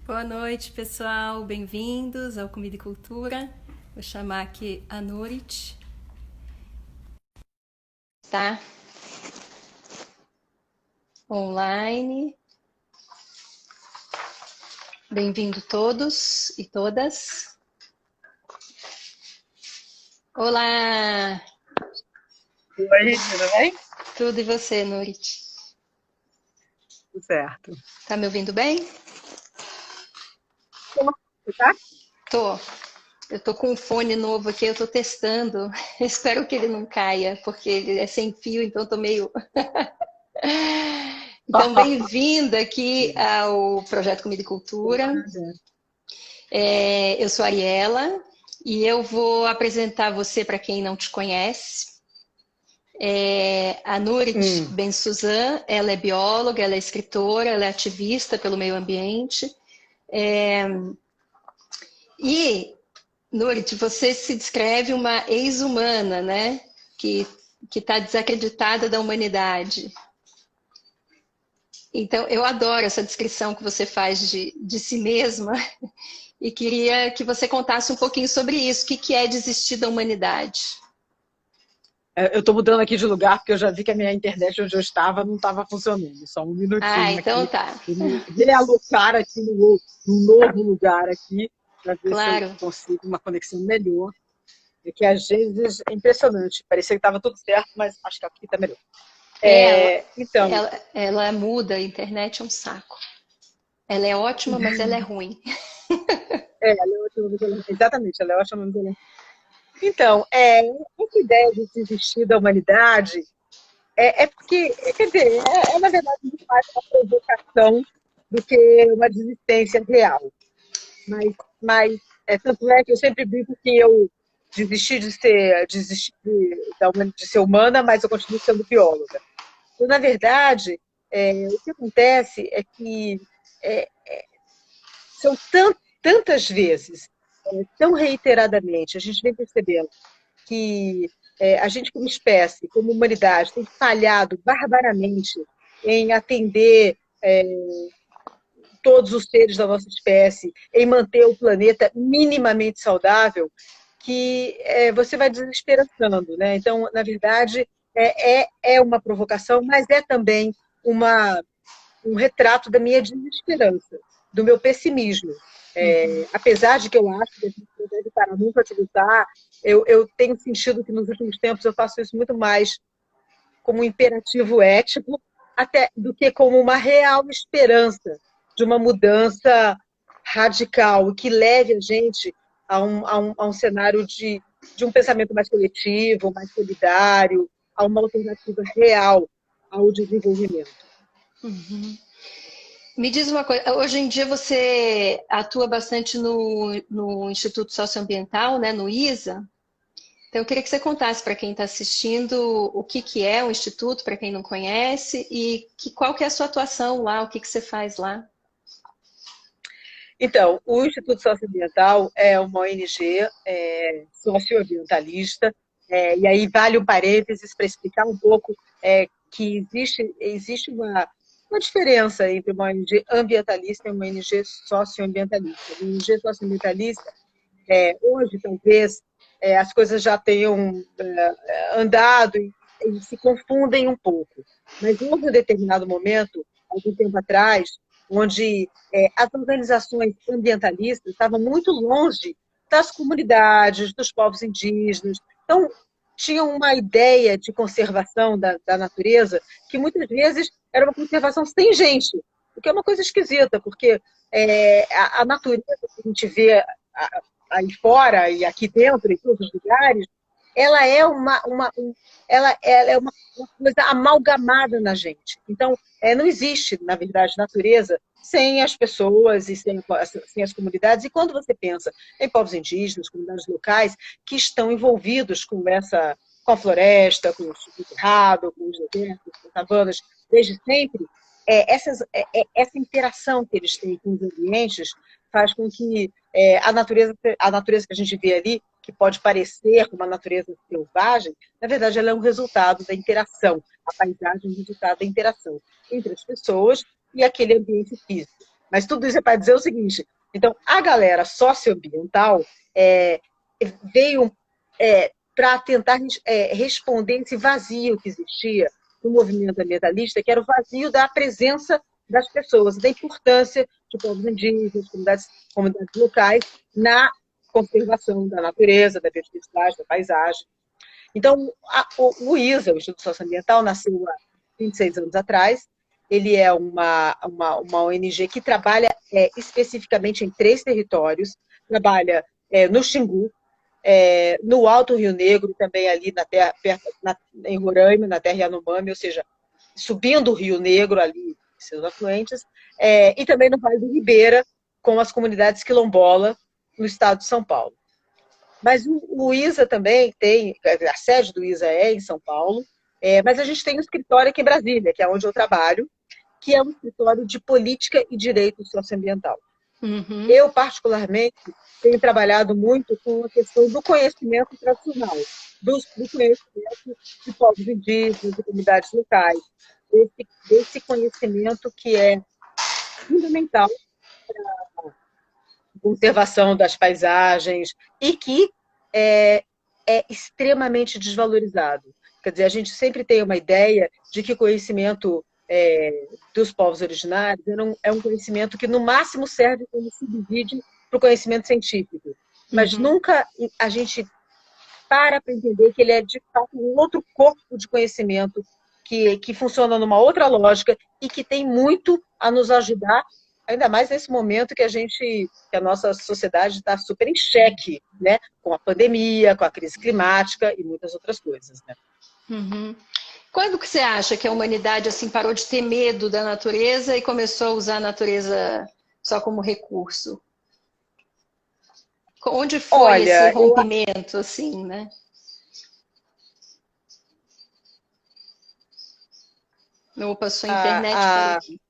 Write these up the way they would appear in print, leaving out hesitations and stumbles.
Boa noite, pessoal. Bem-vindos ao Comida e Cultura. Vou chamar aqui a Nurit. Tá? Online. Bem-vindo todos e todas. Olá! Oi, tudo bem? Tudo e você, Nurit? Tudo certo. Tá me ouvindo bem? Você tá? Tô. Eu tô com um fone novo aqui, eu tô testando. Espero que ele não caia, porque ele é sem fio, então eu tô meio. Então, bem-vinda aqui ao Projeto Comida e Cultura. Eu sou a Ariela e eu vou apresentar você para quem não te conhece. A Nurit Ben-Suzan, ela é bióloga, ela é escritora, ela é ativista pelo meio ambiente. E, Nurit, você se descreve uma ex-humana, né? Que está desacreditada da humanidade. Então, eu adoro essa descrição que você faz de si mesma e queria que você contasse um pouquinho sobre isso. O que é desistir da humanidade? Eu estou mudando aqui de lugar porque eu já vi que a minha internet onde eu estava não estava funcionando. Só um Ah, minutinho então aqui. tá. Vou me realocar aqui no novo lugar aqui para ver se eu Claro. consigo uma conexão melhor. É que às vezes é impressionante. Parecia que estava tudo certo, mas acho que aqui está melhor. Ela, Então, ela muda, a internet é um saco. Ela é ótima, mas ela é ruim. ela é ótima, exatamente, ela é ótima. Então, essa ideia de desistir da humanidade é porque, quer dizer, na verdade muito mais uma provocação do que uma desistência real. Mas tanto é que eu sempre brinco que eu desisti de ser humana, mas eu continuo sendo bióloga. Então, na verdade, o que acontece é que é, são tantas vezes, tão reiteradamente, a gente vem percebendo que a gente, como espécie, como humanidade, tem falhado barbaramente em atender todos os seres da nossa espécie, em manter o planeta minimamente saudável, que você vai desesperançando, né? Então, na verdade, é uma provocação, mas é também um retrato da minha desesperança, do meu pessimismo. Apesar de que eu acho que a gente não deve parar nunca de lutar, eu tenho sentido que nos últimos tempos eu faço isso muito mais como um imperativo ético, até do que como uma real esperança de uma mudança radical que leve a gente a um cenário de um pensamento mais coletivo, mais solidário, a uma alternativa real ao desenvolvimento. Me diz uma coisa, hoje em dia você atua bastante no Instituto Socioambiental, né, no ISA. Então, eu queria que você contasse para quem está assistindo o que é o Instituto, para quem não conhece, e qual que é a sua atuação lá, o que você faz lá. Então, o Instituto Socioambiental é uma ONG socioambientalista, e aí vale um parênteses para explicar um pouco que existe uma diferença entre uma ONG ambientalista e uma ONG socioambientalista. Uma ONG socioambientalista, hoje, talvez, as coisas já tenham andado e se confundem um pouco. Mas houve um determinado momento, algum tempo atrás, onde as organizações ambientalistas estavam muito longe das comunidades, dos povos indígenas. Então, tinham uma ideia de conservação da natureza que muitas vezes era uma conservação sem gente, o que é uma coisa esquisita, porque a natureza que a gente vê aí fora e aqui dentro, em todos os lugares, ela é ela é uma coisa amalgamada na gente. Então, não existe, na verdade, natureza sem as pessoas e sem as comunidades. E quando você pensa em povos indígenas, comunidades locais, que estão envolvidos com a floresta, com o cerrado, com os desertos, com as savanas, desde sempre, essa interação que eles têm com os ambientes faz com que a natureza que a gente vê ali, que pode parecer uma natureza selvagem, na verdade ela é um resultado da interação. A paisagem é um resultado da interação entre as pessoas e aquele ambiente físico. Mas tudo isso é para dizer o seguinte, então, a galera socioambiental veio para tentar responder esse vazio que existia no movimento ambientalista, que era o vazio da presença das pessoas, da importância de povos indígenas, comunidades locais, na conservação da natureza, da biodiversidade, da paisagem. Então, o ISA, o Instituto Socioambiental, nasceu há 26 anos atrás. Ele é uma ONG que trabalha especificamente em 3 territórios. Trabalha no Xingu, no Alto Rio Negro, também ali na terra, em Roraima, na terra Yanomami, ou seja, subindo o Rio Negro ali, seus afluentes, e também no Vale do Ribeira, com as comunidades quilombola, no estado de São Paulo. Mas o ISA também tem, a sede do ISA é em São Paulo, mas a gente tem um escritório aqui em Brasília, que é onde eu trabalho, que é um escritório de política e direito socioambiental. Uhum. Eu, particularmente, tenho trabalhado muito com a questão do conhecimento tradicional, do conhecimento de povos indígenas, de comunidades locais, desse conhecimento que é fundamental para a conservação das paisagens e que é extremamente desvalorizado. Quer dizer, a gente sempre tem uma ideia de que conhecimento dos povos originários é um conhecimento que, no máximo, serve como subsídio para o conhecimento científico. Mas nunca a gente para entender que ele é, de fato, um outro corpo de conhecimento que funciona numa outra lógica e que tem muito a nos ajudar, ainda mais nesse momento que a nossa sociedade está super em xeque, né? Com a pandemia, com a crise climática e muitas outras coisas, né? Uhum. Quando que você acha que a humanidade assim parou de ter medo da natureza e começou a usar a natureza só como recurso? Onde foi esse rompimento, assim, né? Opa, sua internet parou aqui.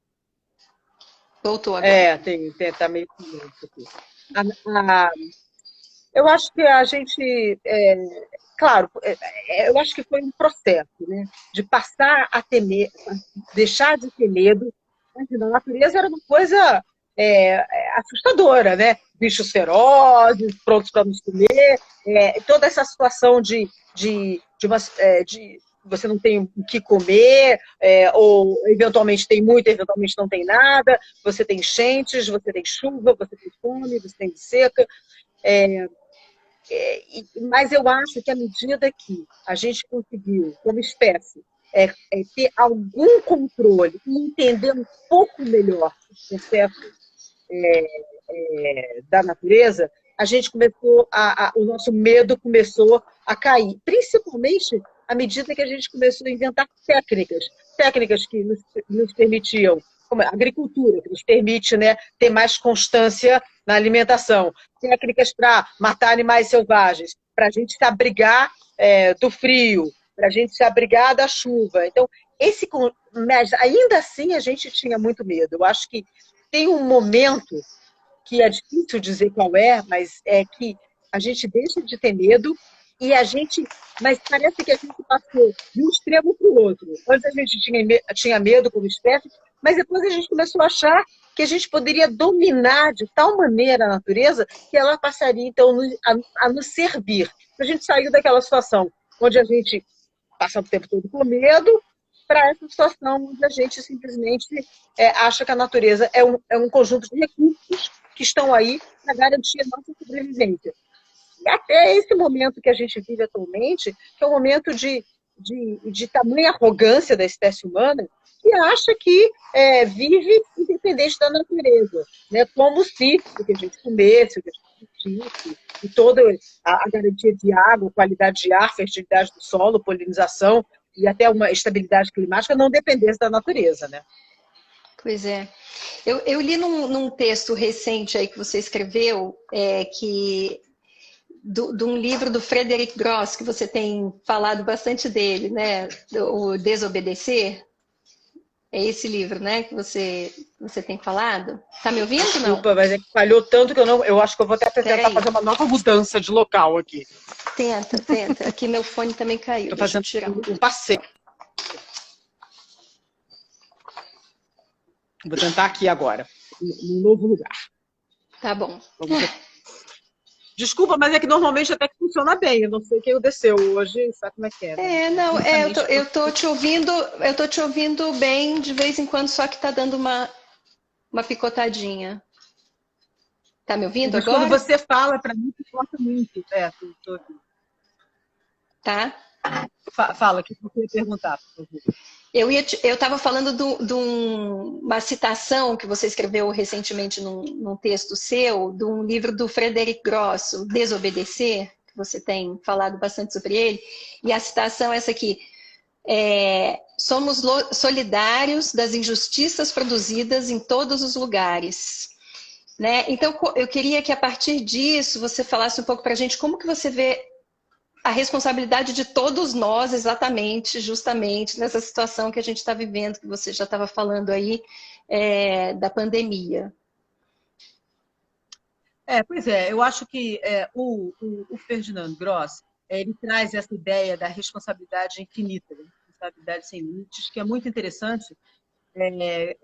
Voltou agora. Tá meio aqui. Eu acho que a gente, claro, eu acho que foi um processo, né, de passar a temer, deixar de ter medo. A natureza era uma coisa assustadora, né? Bichos ferozes, prontos para nos comer, toda essa situação de você não tem o que comer, ou eventualmente tem muito, eventualmente não tem nada, você tem enchentes, você tem chuva, você tem fome, você tem seca. Mas eu acho que à medida que a gente conseguiu, como espécie, ter algum controle e entender um pouco melhor os processos da natureza, a gente começou o nosso medo começou a cair, principalmente à medida que a gente começou a inventar técnicas que nos permitiam, como a agricultura, que nos permite, né, ter mais constância na alimentação, técnicas para matar animais selvagens, para a gente se abrigar do frio, para a gente se abrigar da chuva. Então, mas ainda assim a gente tinha muito medo. Eu acho que tem um momento que é difícil dizer qual mas é que a gente deixa de ter medo mas parece que a gente passou de um extremo para o outro. Antes a gente tinha medo como espécie, mas depois a gente começou a achar que a gente poderia dominar de tal maneira a natureza que ela passaria, então, a nos servir. A gente saiu daquela situação onde a gente passa o tempo todo com medo para essa situação onde a gente simplesmente acha que a natureza é um conjunto de recursos que estão aí para garantir a nossa sobrevivência. E até esse momento que a gente vive atualmente, que é um momento de tamanha arrogância da espécie humana, que acha que vive independente da natureza, né? Como se o que a gente comesse, o que a gente sentisse, e toda a garantia de água, qualidade de ar, fertilidade do solo, polinização e até uma estabilidade climática não dependesse da natureza, né? Pois é. Eu li num texto recente aí que você escreveu, de um livro do Frederick Gross, que você tem falado bastante dele, né? O Desobedecer. É esse livro, né, que você tem falado? Tá me ouvindo, não? Desculpa, mas é que falhou tanto que eu acho que eu vou até tentar fazer uma nova mudança de local aqui. Tenta. Aqui meu fone também caiu. Estou fazendo um passeio. Vou tentar aqui agora. no novo lugar. Tá bom. Desculpa, mas é que normalmente até que funciona bem. Eu não sei quem desceu hoje, sabe como é que é? Né? Eu tô te ouvindo bem de vez em quando, só que tá dando uma picotadinha. Tá me ouvindo Mas quando agora? você fala, para mim, corta muito. Tô... Tá. Fala, o que você ia perguntar, por favor. Eu estava falando de uma citação que você escreveu recentemente num texto seu, de um livro do Frederic Grosso, Desobedecer, que você tem falado bastante sobre ele, e a citação é essa aqui: somos solidários das injustiças produzidas em todos os lugares. Né? Então, eu queria que a partir disso você falasse um pouco para a gente como que você vê a responsabilidade de todos nós, exatamente, justamente, nessa situação que a gente está vivendo, que você já estava falando aí, da pandemia. Pois é, eu acho que o Ferdinand Gross, ele traz essa ideia da responsabilidade infinita, da responsabilidade sem limites, que é muito interessante.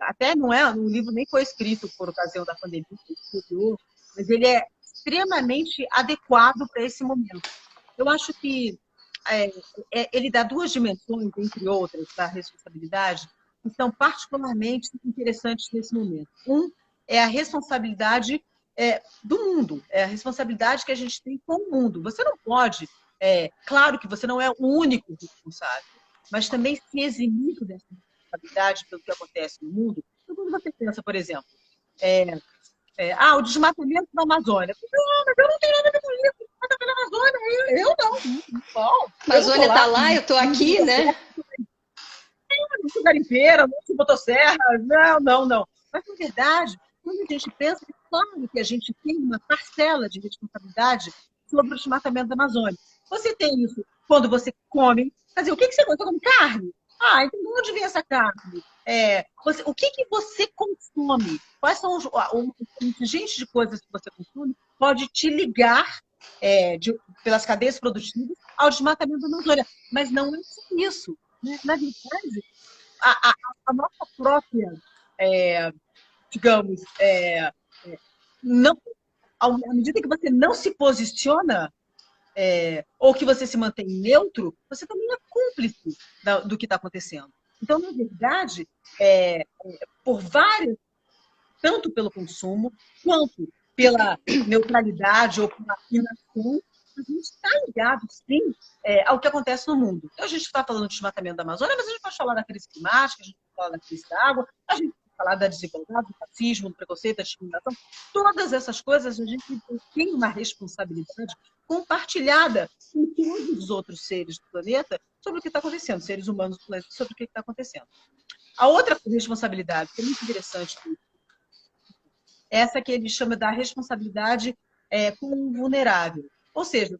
Até não é, o livro nem foi escrito por ocasião da pandemia, mas ele é extremamente adequado para esse momento. Eu acho que ele dá duas dimensões, entre outras, da responsabilidade, que são particularmente interessantes nesse momento. Um é a responsabilidade do mundo, é a responsabilidade que a gente tem com o mundo. Você não pode, claro que você não é o único responsável, mas também se eximir dessa responsabilidade pelo que acontece no mundo. Então, quando você pensa, por exemplo, o desmatamento da Amazônia. Não, mas eu não tenho nada a ver com isso. Desmatamento da Amazônia, eu não. Bom, a Amazônia está lá, eu estou aqui, né? Eu não sou garimpeira, não sou motosserra. Não. Mas, na verdade, quando a gente pensa, é claro que a gente tem uma parcela de responsabilidade sobre o desmatamento da Amazônia. Você tem isso quando você come. Quer dizer, o que você come? Você come carne? Então de onde vem essa carne? O que você consome? Quais são o contingente de coisas que você consome pode te ligar pelas cadeias produtivas ao desmatamento da Amazônia. Mas não é só isso. Né? Na verdade, a nossa própria, digamos, não, à medida que você não se posiciona, ou que você se mantém neutro, você também é cúmplice do que está acontecendo. Então, na verdade, por várias, tanto pelo consumo, quanto pela neutralidade ou pela inação, a gente está ligado, sim, ao que acontece no mundo. Então, a gente está falando do desmatamento da Amazônia, mas a gente pode falar da crise climática, a gente pode falar da crise da água, a gente pode falar da desigualdade, do racismo, do preconceito, da discriminação. Todas essas coisas a gente tem uma responsabilidade compartilhada com todos os outros seres do planeta sobre o que está acontecendo, seres humanos do planeta, sobre o que está acontecendo. A outra responsabilidade, que é muito interessante, essa que ele chama da responsabilidade com o vulnerável. Ou seja,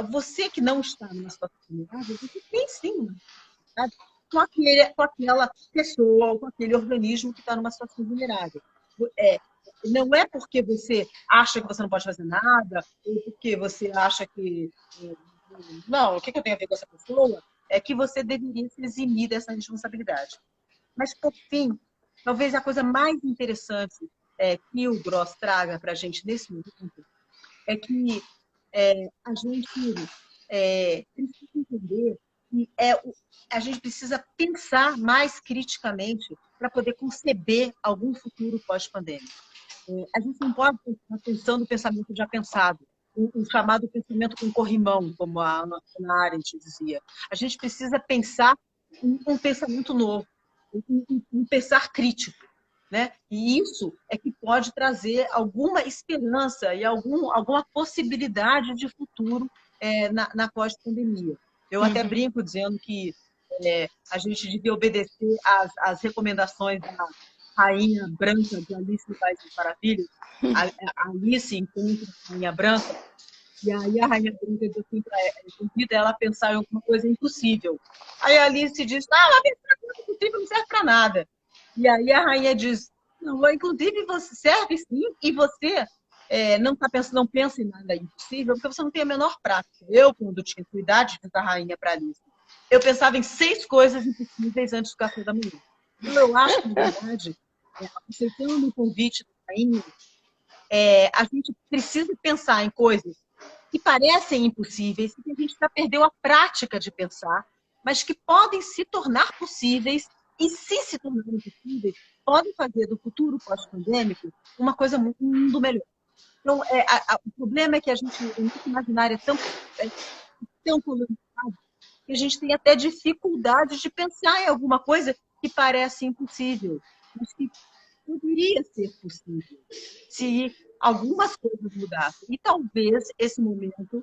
você que não está numa situação vulnerável, você tem sim uma responsabilidade com aquela pessoa ou com aquele organismo que está numa situação vulnerável. Não é porque você acha que você não pode fazer nada, ou porque você acha que não, o que eu tenho a ver com essa pessoa, é que você deveria se eximir dessa responsabilidade. Mas, por fim, talvez a coisa mais interessante que o Gross traga para a gente nesse momento é que a gente precisa entender que a gente precisa pensar mais criticamente para poder conceber algum futuro pós-pandêmico. A gente não pode estar pensando o pensamento já pensado, o chamado pensamento com corrimão, como a Hannah Arendt dizia. A gente precisa pensar um pensamento novo, um pensar crítico. Né? E isso é que pode trazer alguma esperança e alguma possibilidade de futuro na pós-pandemia. Eu até brinco dizendo que a gente devia obedecer às recomendações da Rainha Branca de Alice no País das Maravilhas. A Alice encontra a Rainha Branca e aí a Rainha Branca diz assim convida ela a pensar em alguma coisa impossível. Aí a Alice diz, ela pensar em coisa impossível não serve para nada. E aí a rainha diz, não, inclusive você serve sim, e você não pensa em nada impossível, porque você não tem a menor prática. Eu, quando tinha sua idade, fiz a rainha para Alice. Eu pensava em 6 coisas impossíveis antes do café da manhã. Então, eu acho que, na verdade, aceitando o convite da Rainha, a gente precisa pensar em coisas que parecem impossíveis, que a gente já perdeu a prática de pensar, mas que podem se tornar possíveis, e se tornarem possíveis, podem fazer do futuro pós-pandêmico uma coisa, um mundo melhor. Então, o problema é que o nosso imaginário tão colonizado que a gente tem até dificuldade de pensar em alguma coisa que parece impossível, mas que poderia ser possível se algumas coisas mudassem. E talvez esse momento,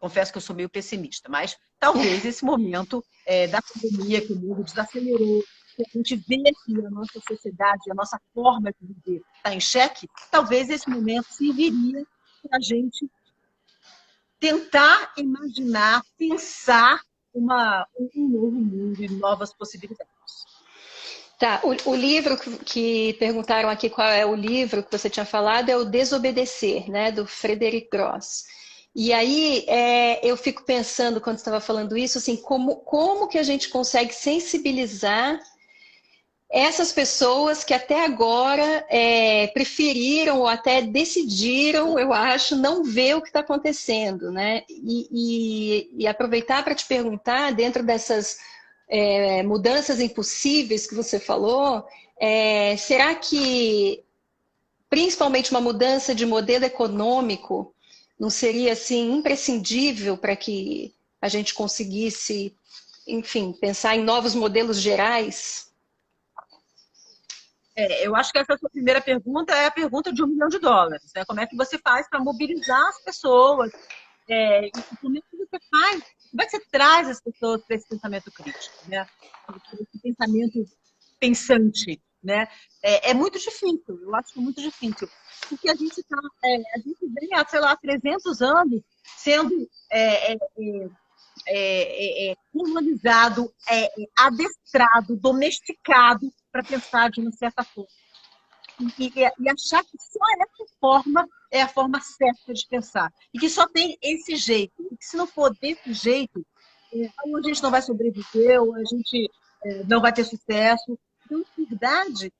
confesso que eu sou meio pessimista, mas talvez esse momento da pandemia, que o mundo desacelerou, que a gente vê que a nossa sociedade, a nossa forma de viver está em xeque, talvez esse momento serviria para a gente tentar imaginar, pensar um novo mundo e novas possibilidades. Tá, o livro que perguntaram aqui qual é o livro que você tinha falado é o Desobedecer, né, do Frederic Gross. E aí eu fico pensando, quando você estava falando isso, assim, como que a gente consegue sensibilizar essas pessoas que até agora preferiram ou até decidiram, eu acho, não ver o que está acontecendo, né? E aproveitar para te perguntar, dentro dessas mudanças impossíveis que você falou, será que principalmente uma mudança de modelo econômico não seria assim imprescindível para que a gente conseguisse, enfim, pensar em novos modelos gerais? Eu acho que essa sua primeira pergunta é a pergunta de $1 milhão, né? Como é que você faz para mobilizar as pessoas? Como é que você faz? Como é que você traz as pessoas para esse pensamento crítico, né? Esse pensamento pensante, né? É muito difícil, eu acho que é muito difícil. Porque a gente vem há, sei lá, 300 anos sendo colonizado, adestrado, domesticado para pensar de uma certa forma. E achar que só essa forma é a forma certa de pensar. E que só tem esse jeito. E que se não for desse jeito, ou a gente não vai sobreviver, ou a gente não vai ter sucesso. Então, na verdade,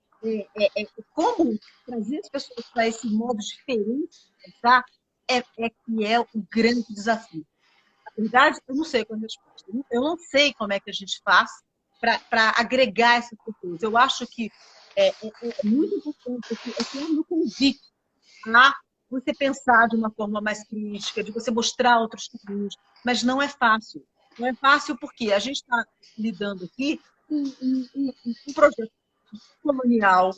como trazer as pessoas para esse modo diferente de pensar que é o grande desafio. Na verdade, eu não sei qual é a resposta. Eu não sei como é que a gente faz para agregar essas pessoas. Eu acho que é muito importante no convite a você pensar de uma forma mais crítica, de você mostrar outros caminhos, mas não é fácil. Não é fácil porque a gente está lidando aqui com um projeto colonial,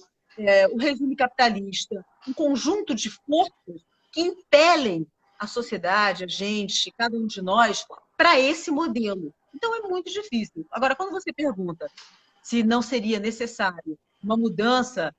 o regime capitalista, um conjunto de forças que impelem a sociedade, a gente, cada um de nós, para esse modelo. Então é muito difícil. Agora, quando você pergunta se não seria necessário uma mudança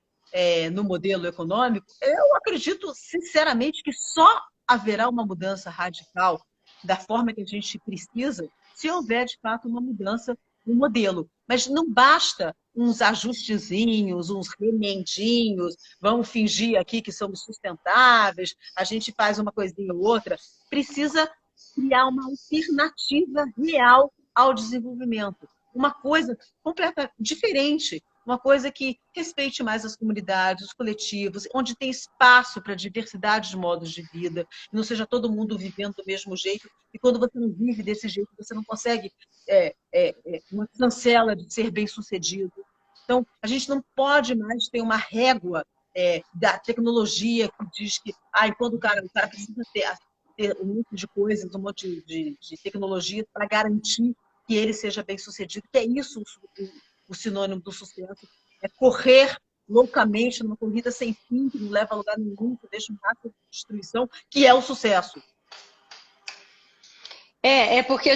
no modelo econômico, eu acredito sinceramente que só haverá uma mudança radical da forma que a gente precisa se houver, de fato, uma mudança no modelo. Mas não basta uns ajustezinhos, uns remendinhos, vamos fingir aqui que somos sustentáveis, a gente faz uma coisinha ou outra. Precisa criar uma alternativa real ao desenvolvimento. Uma coisa completamente diferente, uma coisa que respeite mais as comunidades, os coletivos, onde tem espaço para diversidade de modos de vida, não seja todo mundo vivendo do mesmo jeito, e quando você não vive desse jeito, você não consegue uma chancela de ser bem-sucedido. Então, a gente não pode mais ter uma régua da tecnologia que diz que quando o cara precisa ter um monte de coisas, um monte de tecnologia para garantir que ele seja bem-sucedido, que é isso o sinônimo do sucesso, é correr loucamente numa corrida sem fim, que não leva a lugar nenhum, que deixa um rastro de destruição, que é o sucesso. Porque a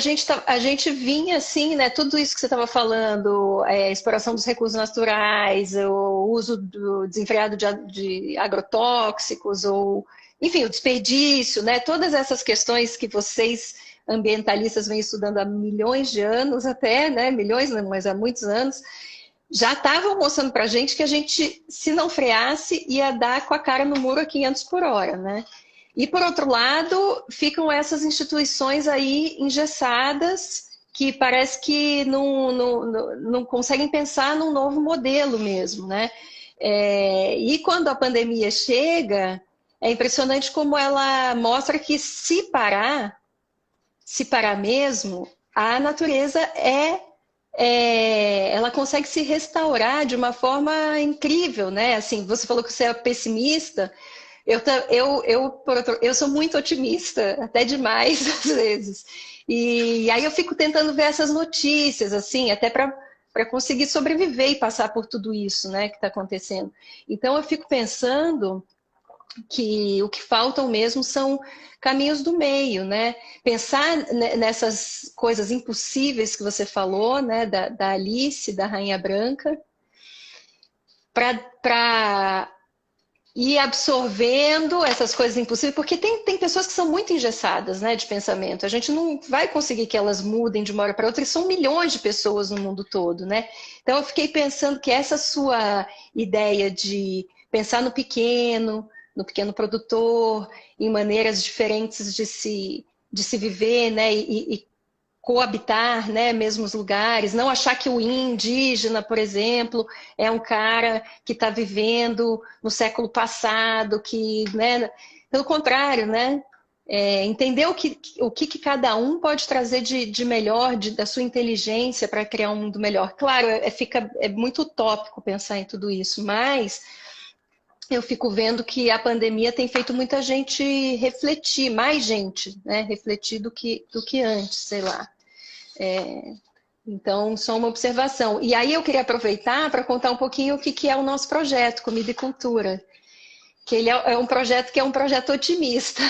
gente vinha assim, né? Tudo isso que você estava falando, exploração dos recursos naturais, o uso desenfreado de agrotóxicos, ou, enfim, o desperdício, né? Todas essas questões que vocês, ambientalistas, vêm estudando há milhões de anos até, né? Milhões, não, mas há muitos anos, já estavam mostrando para a gente que a gente, se não freasse, ia dar com a cara no muro a 500 por hora, né? E, por outro lado, ficam essas instituições aí engessadas que parece que não conseguem pensar num novo modelo mesmo, né? E quando a pandemia chega, é impressionante como ela mostra que se parar mesmo, a natureza ela consegue se restaurar de uma forma incrível, né? Assim, você falou que você é pessimista, eu sou muito otimista, até demais às vezes. E aí eu fico tentando ver essas notícias, assim, até para conseguir sobreviver e passar por tudo isso, né, que está acontecendo. Então eu fico pensando que o que faltam mesmo são caminhos do meio, né? Pensar nessas coisas impossíveis que você falou, né? Da Alice, da Rainha Branca, para ir absorvendo essas coisas impossíveis, porque tem pessoas que são muito engessadas, né, de pensamento. A gente não vai conseguir que elas mudem de uma hora para outra, e são milhões de pessoas no mundo todo, né? Então eu fiquei pensando que essa sua ideia de pensar no pequeno produtor, em maneiras diferentes de se viver, né, e coabitar, né, mesmos lugares, não achar que o indígena, por exemplo, é um cara que está vivendo no século passado, que, né, pelo contrário, né, entender o que cada um pode trazer de melhor, da sua inteligência para criar um mundo melhor. Claro, é muito utópico pensar em tudo isso, mas eu fico vendo que a pandemia tem feito muita gente refletir, mais gente, né, refletir do que antes, sei lá. Então, só uma observação. E aí eu queria aproveitar para contar um pouquinho o que é o nosso projeto, Comida e Cultura. Que ele é um projeto que é um projeto otimista.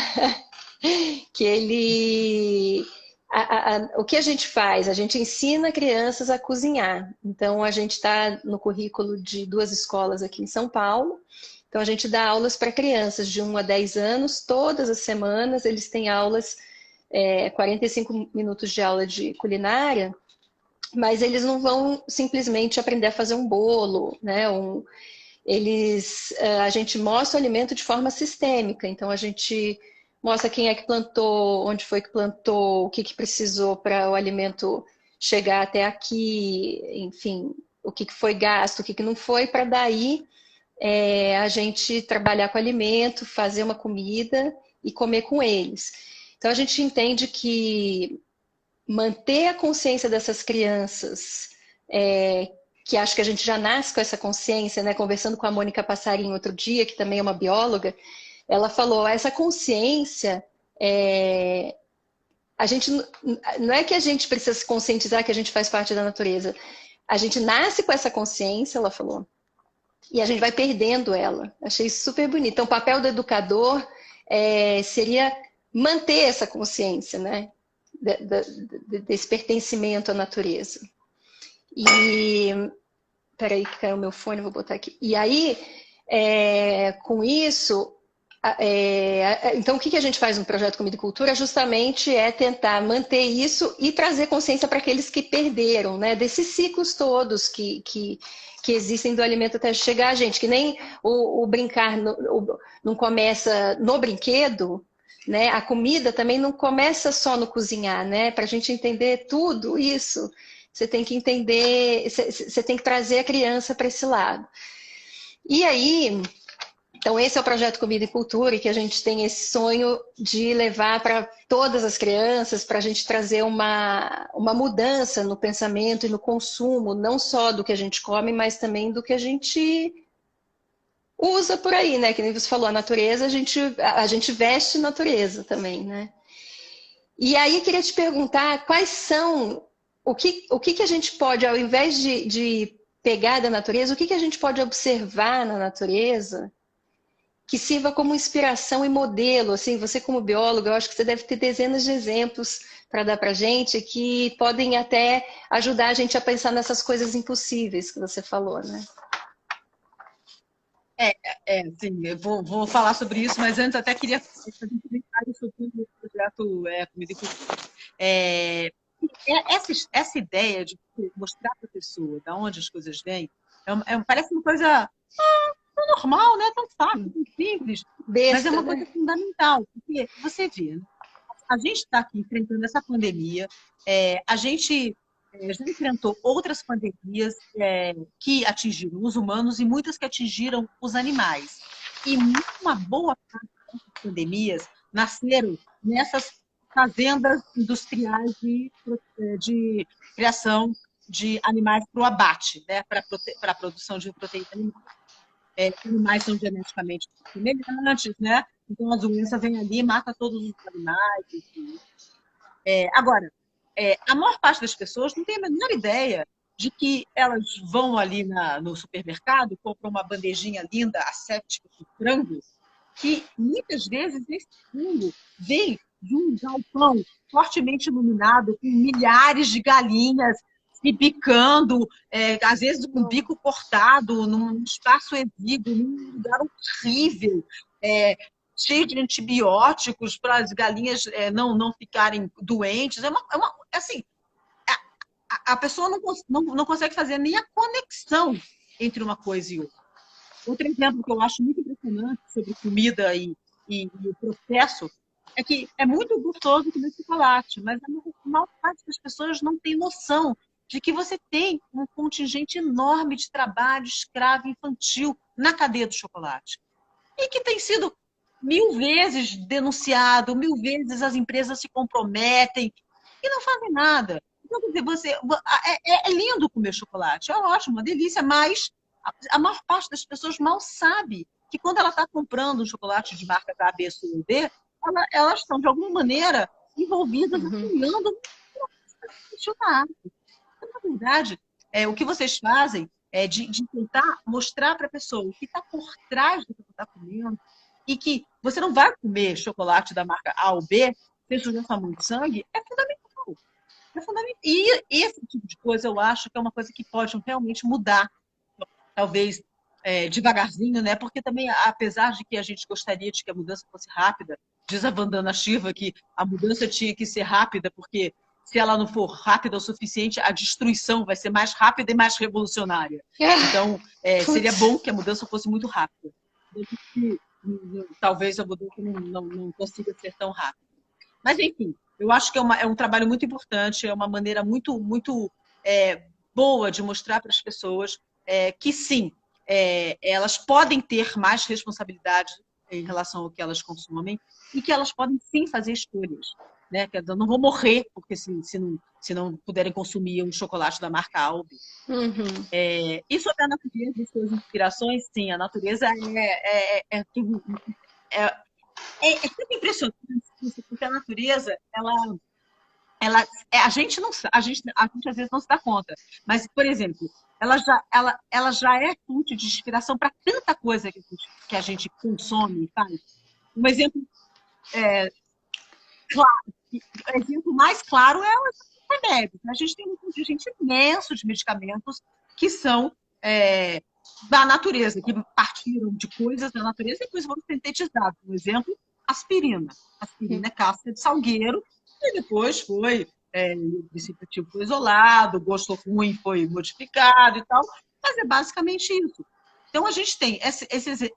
Que ele... o que a gente faz? A gente ensina crianças a cozinhar. Então, a gente está no currículo de 2 escolas aqui em São Paulo. Então, a gente dá aulas para crianças de 1 a 10 anos. Todas as semanas, eles têm aulas, 45 minutos de aula de culinária, mas eles não vão simplesmente aprender a fazer um bolo, né? A gente mostra o alimento de forma sistêmica. Então, a gente mostra quem é que plantou, onde foi que plantou, o que precisou para o alimento chegar até aqui, enfim, o que foi gasto, o que não foi, para daí a gente trabalhar com alimento, fazer uma comida e comer com eles. Então, a gente entende que manter a consciência dessas crianças, que acho que a gente já nasce com essa consciência, né? Conversando com a Mônica Passarinho outro dia, que também é uma bióloga, ela falou, essa consciência, a gente não é que a gente precisa se conscientizar que a gente faz parte da natureza, a gente nasce com essa consciência, ela falou, e a gente vai perdendo ela. Achei isso super bonito. Então, o papel do educador seria manter essa consciência, né? Desse pertencimento à natureza. E peraí que caiu o meu fone, vou botar aqui. E aí, com isso, então o que a gente faz no projeto Comida e Cultura justamente é tentar manter isso e trazer consciência para aqueles que perderam, né? Desses ciclos todos que existem do alimento até chegar a gente, que nem o brincar não começa no brinquedo, né? A comida também não começa só no cozinhar, né? Para a gente entender tudo isso, você tem que entender, você tem que trazer a criança para esse lado. E aí, então esse é o projeto Comida e Cultura, e que a gente tem esse sonho de levar para todas as crianças, para a gente trazer uma mudança no pensamento e no consumo, não só do que a gente come, mas também do que a gente usa por aí, né? Que nem você falou, a natureza, a gente veste natureza também, né? E aí queria te perguntar quais são, o que a gente pode, ao invés de pegar da natureza, o que a gente pode observar na natureza que sirva como inspiração e modelo, assim, você como biólogo, eu acho que você deve ter dezenas de exemplos para dar para a gente que podem até ajudar a gente a pensar nessas coisas impossíveis que você falou, né? Sim, eu vou falar sobre isso, mas antes até queria fazer um comentário sobre o projeto Comida e Cultura. Essa ideia de mostrar para a pessoa de onde as coisas vêm, parece uma coisa tão normal, né? Tão fácil, tão simples, Besta, mas é uma né? coisa fundamental, porque você vê, né? A gente está aqui enfrentando essa pandemia, a gente já enfrentou outras pandemias que atingiram os humanos e muitas que atingiram os animais. E uma boa parte dessas pandemias nasceram nessas fazendas industriais de criação de animais para o abate, né, para a produção de proteína animal. Animais são geneticamente semelhantes, né? Então a doença vem ali e mata todos os animais. Enfim. Agora, a maior parte das pessoas não tem a menor ideia de que elas vão ali no supermercado, compram uma bandejinha linda, asséptica de frango, que muitas vezes esse frango vem de um galpão fortemente iluminado, com milhares de galinhas se bicando, às vezes com o bico cortado, num espaço exíguo, num lugar horrível, cheio de antibióticos para as galinhas não ficarem doentes. Assim, a pessoa não consegue fazer nem a conexão entre uma coisa e outra. Outro exemplo que eu acho muito impressionante sobre comida e o processo é que é muito gostoso comer chocolate, mas a maior parte das pessoas não tem noção de que você tem um contingente enorme de trabalho escravo infantil na cadeia do chocolate. E que tem sido 1000 vezes denunciado, 1000 vezes as empresas se comprometem e não fazem nada. Então, quer dizer, é lindo comer chocolate, é ótimo, uma delícia, mas a maior parte das pessoas mal sabe que quando ela está comprando um chocolate de marca A, B, C ou D, elas estão, de alguma maneira, envolvidas, apoiando o na verdade, o que vocês fazem é de tentar mostrar para a pessoa o que está por trás do que está comendo e que você não vai comer chocolate da marca A ou B sem sujar sua mão de sangue, é fundamental. É fundamental. E esse tipo de coisa eu acho que é uma coisa que pode realmente mudar, talvez devagarzinho, né? Porque também, apesar de que a gente gostaria de que a mudança fosse rápida, diz a Vandana Shiva que a mudança tinha que ser rápida, porque se ela não for rápida o suficiente, a destruição vai ser mais rápida e mais revolucionária. Então, seria bom que a mudança fosse muito rápida. Talvez a mudança não consiga ser tão rápida. Mas, enfim, eu acho que é um trabalho muito importante, é uma maneira muito, muito boa de mostrar para as pessoas que, sim, elas podem ter mais responsabilidade em relação ao que elas consomem e que elas podem, sim, fazer escolhas. Né? Quer dizer, não vou morrer porque se não puderem consumir um chocolate da marca Albi. Uhum. E sobre a natureza e suas inspirações, sim, a natureza é sempre impressionante, porque a natureza, a gente às vezes não se dá conta. Mas, por exemplo, ela já é fonte de inspiração para tanta coisa que a gente consome, sabe? Um exemplo o exemplo mais claro é os remédios. A gente tem um contingente imenso de medicamentos que são da natureza, que partiram de coisas da natureza e depois foram sintetizados. Por exemplo, aspirina. Aspirina é casca de salgueiro e depois foi o princípio ativo foi isolado, o gosto ruim foi modificado e tal, mas é basicamente isso. Então, a gente tem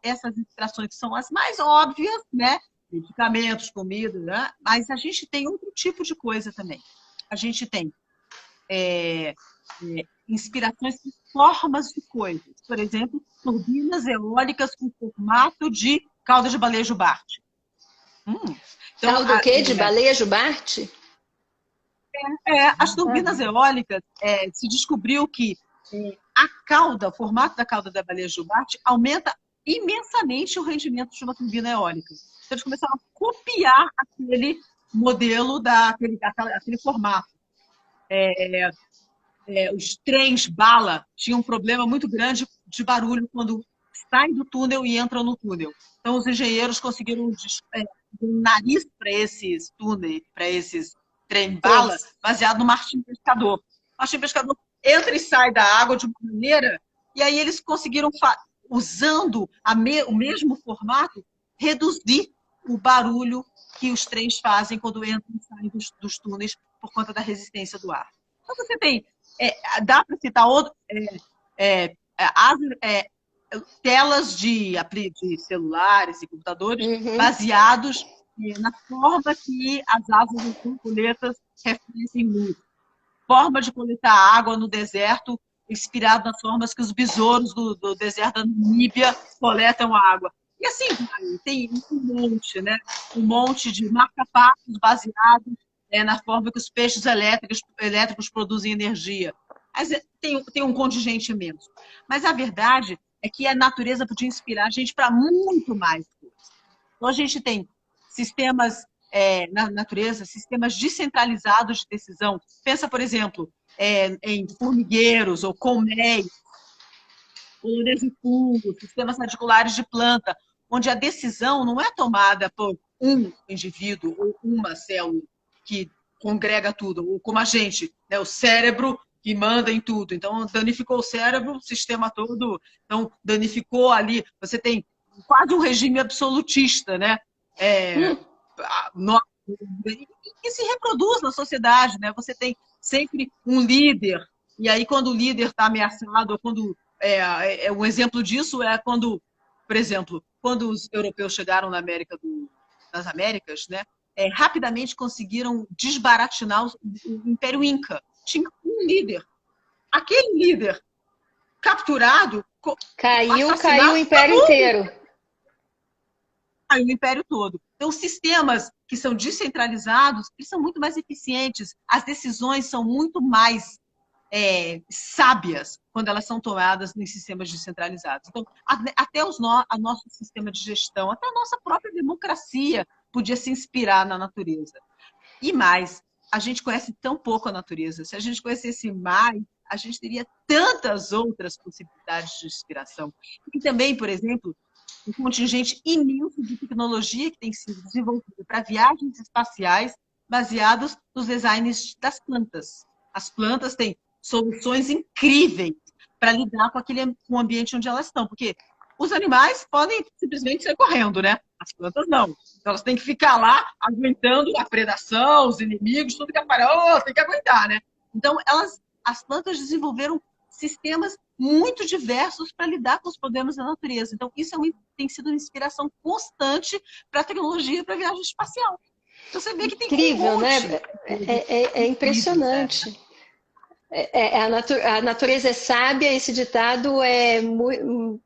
essas inspirações que são as mais óbvias, né? Medicamentos, comida, né? Mas a gente tem outro tipo de coisa também. A gente tem inspirações em formas de coisas. Por exemplo, turbinas eólicas com formato de cauda de baleia jubarte. Então, cauda o quê? De baleia jubarte? As turbinas eólicas, se descobriu que o formato da cauda da baleia jubarte aumenta imensamente o rendimento de uma turbina eólica. Então, eles começaram a copiar aquele modelo, aquele formato. Os trens bala tinham um problema muito grande de barulho quando saem do túnel e entram no túnel. Então, os engenheiros conseguiram um nariz para esses túneis, para esses trem-bala, baseado no martim pescador. O martim pescador entra e sai da água de uma maneira, e aí eles conseguiram, usando o mesmo formato, reduzir o barulho que os trens fazem quando entram e saem dos túneis por conta da resistência do ar. Então, você tem, dá para citar telas de celulares e computadores baseados na forma que as asas das borboletas refletem luz. forma de coletar água no deserto, inspirado nas formas que os besouros do deserto da Namíbia coletam água. E assim, tem um monte, né? Um monte de marca-passos baseados na forma que os peixes elétricos produzem energia. Mas tem um contingente imenso. Mas a verdade é que a natureza podia inspirar a gente para muito mais coisas. Então, a gente tem sistemas na natureza, sistemas descentralizados de decisão. Pensa, por exemplo, em formigueiros ou colmeias, colônias de fungos, sistemas radiculares de planta, onde a decisão não é tomada por um indivíduo ou uma célula que congrega tudo, ou como a gente, né, o cérebro que manda em tudo. Então, danificou o cérebro, o sistema todo. Então, danificou ali. Você tem quase um regime absolutista, né? É, que se reproduz na sociedade, né? Você tem sempre um líder, e aí quando o líder está ameaçado, ou quando um exemplo disso é quando, por exemplo, quando os europeus chegaram nas Américas, né? Rapidamente conseguiram desbaratinar o Império Inca. Tinha um líder. Aquele líder capturado, caiu o assassinado, império inteiro. Caiu o império todo. Então, sistemas que são descentralizados, eles são muito mais eficientes. As decisões são muito mais sábias quando elas são tomadas em sistemas descentralizados. Então, até o nosso sistema de gestão, até a nossa própria democracia podia se inspirar na natureza. E mais, a gente conhece tão pouco a natureza. Se a gente conhecesse mais, a gente teria tantas outras possibilidades de inspiração. E também, por exemplo, um contingente imenso de tecnologia que tem sido desenvolvida para viagens espaciais baseados nos designs das plantas. As plantas têm soluções incríveis para lidar com o ambiente onde elas estão, porque os animais podem simplesmente sair correndo, né? As plantas não. Então elas têm que ficar lá aguentando a predação, os inimigos, tudo que aparece, tem que aguentar, né? Então as plantas desenvolveram sistemas muito diversos para lidar com os problemas da natureza. Então isso tem sido uma inspiração constante para a tecnologia para a viagem espacial. Então você vê que tem um Incrível, né? monte. É impressionante. A natureza é sábia, esse ditado é muito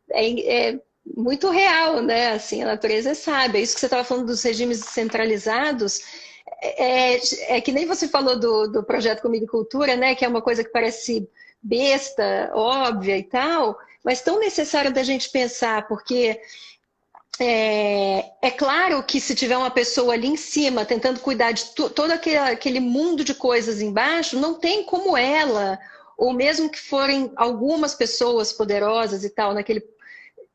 real, né? Assim, a natureza é sábia. Isso que você estava falando dos regimes descentralizados, que nem você falou do projeto Comida e Cultura, né? Que é uma coisa que parece besta, óbvia e tal, mas tão necessária da gente pensar, porque claro que se tiver uma pessoa ali em cima tentando cuidar de todo aquele mundo de coisas embaixo, não tem como ela, ou mesmo que forem algumas pessoas poderosas e tal,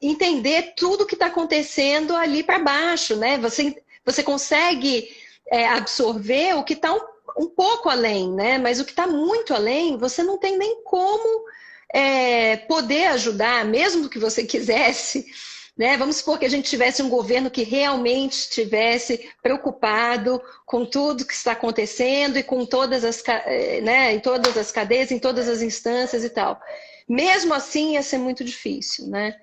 entender tudo que está acontecendo ali para baixo, né? Você consegue absorver o que está um pouco além, né? Mas o que está muito além, você não tem nem como poder ajudar, mesmo que você quisesse. Né? Vamos supor que a gente tivesse um governo que realmente estivesse preocupado com tudo que está acontecendo e com todas em todas as cadeias, em todas as instâncias e tal. Mesmo assim, ia ser muito difícil, né?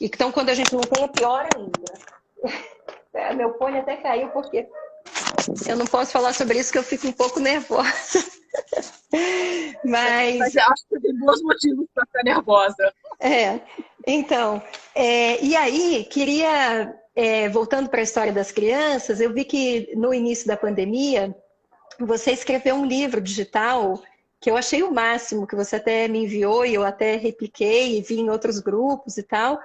Então, quando a gente não tem, é pior ainda. Meu fone até caiu porque eu não posso falar sobre isso, que eu fico um pouco nervosa. Mas eu acho que tem bons motivos para ficar nervosa. Então, e aí, voltando para a história das crianças, eu vi que no início da pandemia, você escreveu um livro digital que eu achei o máximo, que você até me enviou e eu até repliquei e vi em outros grupos e tal,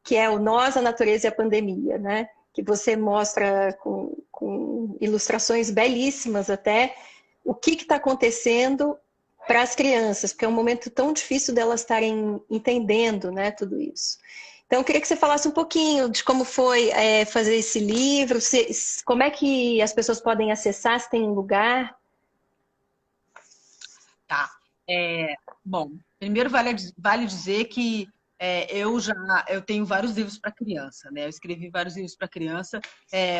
que é o Nós, a Natureza e a Pandemia, né? Que você mostra com ilustrações belíssimas até o que está acontecendo para as crianças, porque é um momento tão difícil delas estarem entendendo, né, tudo isso. Então, eu queria que você falasse um pouquinho de como foi fazer esse livro, como é que as pessoas podem acessar, se tem um lugar. Tá. Bom, primeiro vale dizer que eu tenho vários livros para criança, né? Eu escrevi vários livros para criança,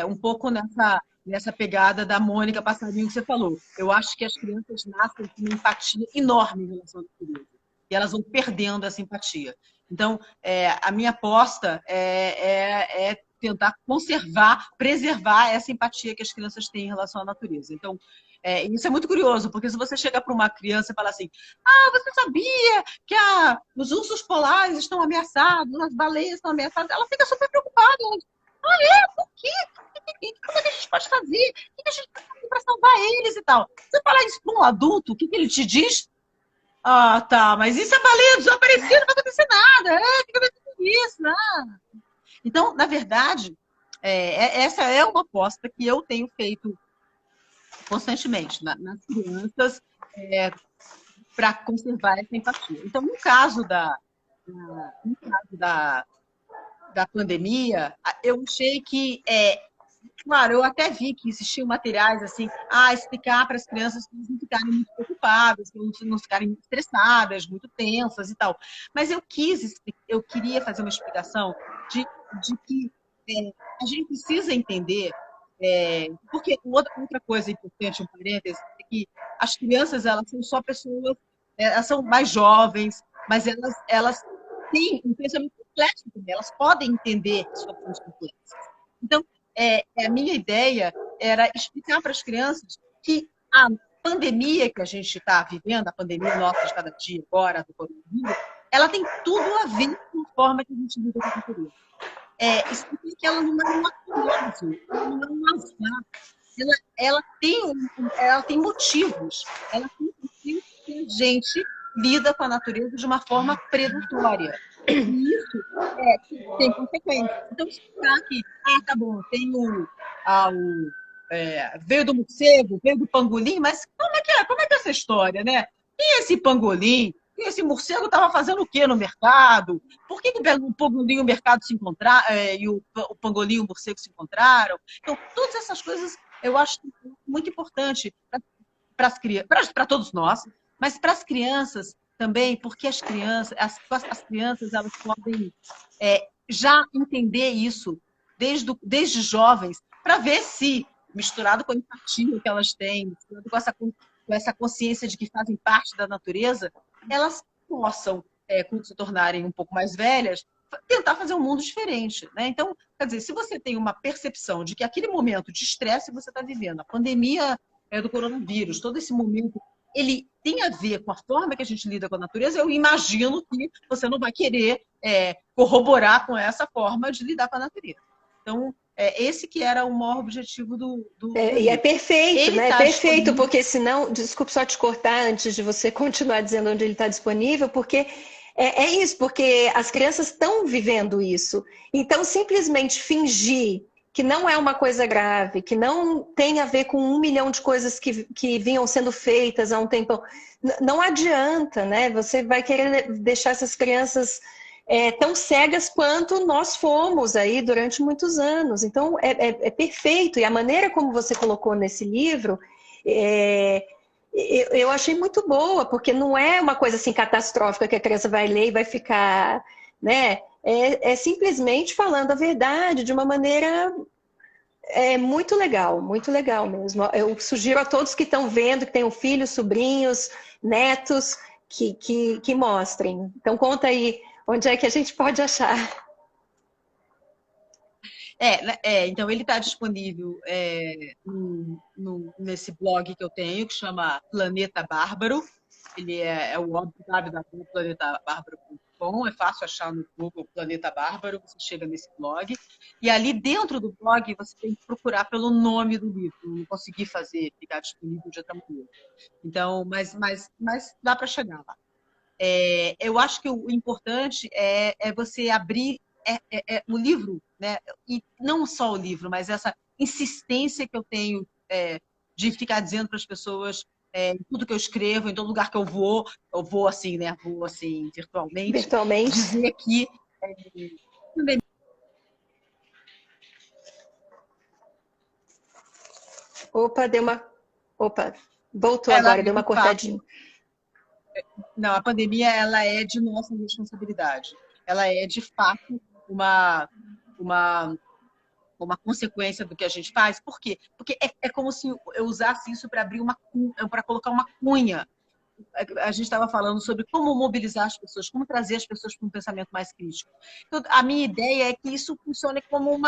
um pouco nessa pegada da Mônica Passarinho que você falou. Eu acho que as crianças nascem com uma empatia enorme em relação à natureza. E elas vão perdendo essa empatia. Então, a minha aposta é tentar preservar essa empatia que as crianças têm em relação à natureza. Então, Isso é muito curioso, porque se você chega para uma criança e fala assim, você sabia que os ursos polares estão ameaçados, as baleias estão ameaçadas, ela fica super preocupada. Por quê? Como é que a gente pode fazer? O que a gente pode fazer para salvar eles e tal? Você fala isso para um adulto, o que ele te diz? Ah, tá, mas isso é baleia desaparecida, não vai acontecer nada. O que vai acontecer isso? Não. Então, na verdade, essa é uma aposta que eu tenho feito constantemente nas crianças para conservar essa empatia. Então, no caso da pandemia, eu achei que, claro, eu até vi que existiam materiais assim, explicar para as crianças para não ficarem muito preocupadas, para não ficarem estressadas, muito tensas e tal. Mas eu queria fazer uma explicação de que a gente precisa entender, porque outra coisa importante, um parênteses, é que as crianças, elas são só pessoas, elas são mais jovens, mas elas têm um pensamento complexo também, elas podem entender situações complexas. Então, a minha ideia era explicar para as crianças que a pandemia que a gente está vivendo, a pandemia nossa de cada dia agora, do coronavírus, ela tem tudo a ver com a forma que a gente lida com a natureza. Explicar que ela não é um acaso, ela não é um azar, ela tem motivos, ela tem motivos que a gente lida com a natureza de uma forma predatória. E isso tem consequências. Então, explicar que, tá bom, tem veio do morcego, veio do pangolim, mas como é que é essa história, né? E esse pangolim, e esse morcego estava fazendo o quê no mercado? Por que o pangolim e o mercado se encontraram, e o pangolim e o morcego se encontraram? Então, todas essas coisas eu acho muito importante para todos nós, mas para as crianças também, porque as crianças elas podem já entender isso desde jovens, para ver se, misturado com a empatia que elas têm, misturado com essa consciência de que fazem parte da natureza, elas possam, quando se tornarem um pouco mais velhas, tentar fazer um mundo diferente, né? Então, quer dizer, se você tem uma percepção de que aquele momento de estresse que você está vivendo, a pandemia do coronavírus, todo esse momento, ele tem a ver com a forma que a gente lida com a natureza, eu imagino que você não vai querer corroborar com essa forma de lidar com a natureza. Então, esse que era o maior objetivo do e é perfeito, ele né? tá Perfeito, disponível. porque senão, desculpe só te cortar antes de você continuar dizendo onde ele está disponível, porque é isso, porque as crianças estão vivendo isso. Então, simplesmente fingir que não é uma coisa grave, que não tem a ver com 1 milhão de coisas que vinham sendo feitas há um tempo, não adianta, né? Você vai querer deixar essas crianças tão cegas quanto nós fomos aí durante muitos anos. Então, é perfeito. E a maneira como você colocou nesse livro, eu achei muito boa, porque não é uma coisa assim catastrófica que a criança vai ler e vai ficar, né? É simplesmente falando a verdade de uma maneira muito legal mesmo. Eu sugiro a todos que estão vendo, que tenham filhos, sobrinhos, netos, que mostrem. Então, conta aí onde é que a gente pode achar. Então ele está disponível nesse blog que eu tenho, que chama Planeta Bárbaro. Ele é o www.planetaBárbaro.com. É fácil achar no Google Planeta Bárbaro, você chega nesse blog. E ali dentro do blog você tem que procurar pelo nome do livro. Não consegui ficar disponível de outra maneira. Então, mas dá para chegar lá. Eu acho que o importante é você abrir o livro, né? E não só o livro, mas essa insistência que eu tenho de ficar dizendo para as pessoas em tudo que eu escrevo, em todo lugar que eu vou assim, né? Vou assim, virtualmente. Dizer que Opa, voltou agora, deu uma cortadinha. Não, a pandemia, ela é de nossa responsabilidade. Ela é, de fato, uma consequência do que a gente faz. Por quê? Porque é como se eu usasse isso para colocar uma cunha. A gente estava falando sobre como mobilizar as pessoas, como trazer as pessoas para um pensamento mais crítico. Então, a minha ideia é que isso funcione como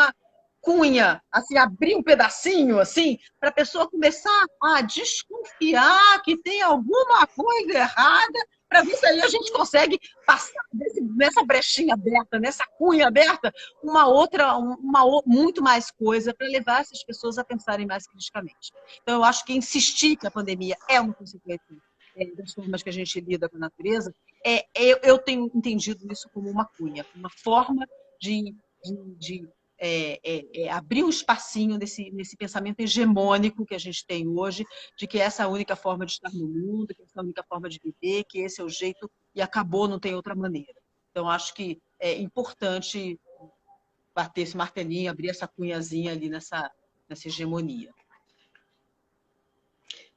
cunha, assim, abrir um pedacinho, assim, para a pessoa começar a desconfiar que tem alguma coisa errada, para ver se aí a gente consegue passar nessa brechinha aberta, nessa cunha aberta, muito mais coisa para levar essas pessoas a pensarem mais criticamente. Então, eu acho que insistir que a pandemia é uma consequência das formas que a gente lida com a natureza, eu tenho entendido isso como uma cunha, uma forma de abrir um espacinho nesse pensamento hegemônico que a gente tem hoje, de que essa é a única forma de estar no mundo, que essa é a única forma de viver, que esse é o jeito e acabou, não tem outra maneira. Então, acho que é importante bater esse martelinho, abrir essa cunhazinha ali nessa hegemonia.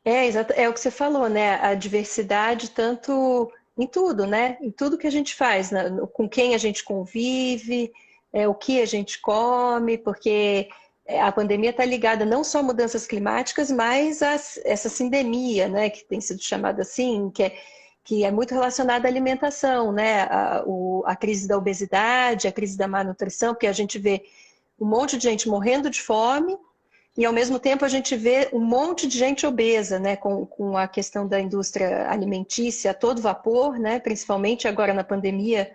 É o que você falou, né? A diversidade tanto em tudo, né? Em tudo que a gente faz, né? Com quem a gente convive, o que a gente come, porque a pandemia está ligada não só a mudanças climáticas, mas essa sindemia, né? Que tem sido chamada assim, que é muito relacionada à alimentação, né? A crise da obesidade, a crise da má nutrição, porque a gente vê um monte de gente morrendo de fome. E, ao mesmo tempo, a gente vê um monte de gente obesa, né, com a questão da indústria alimentícia a todo vapor, né, principalmente agora na pandemia.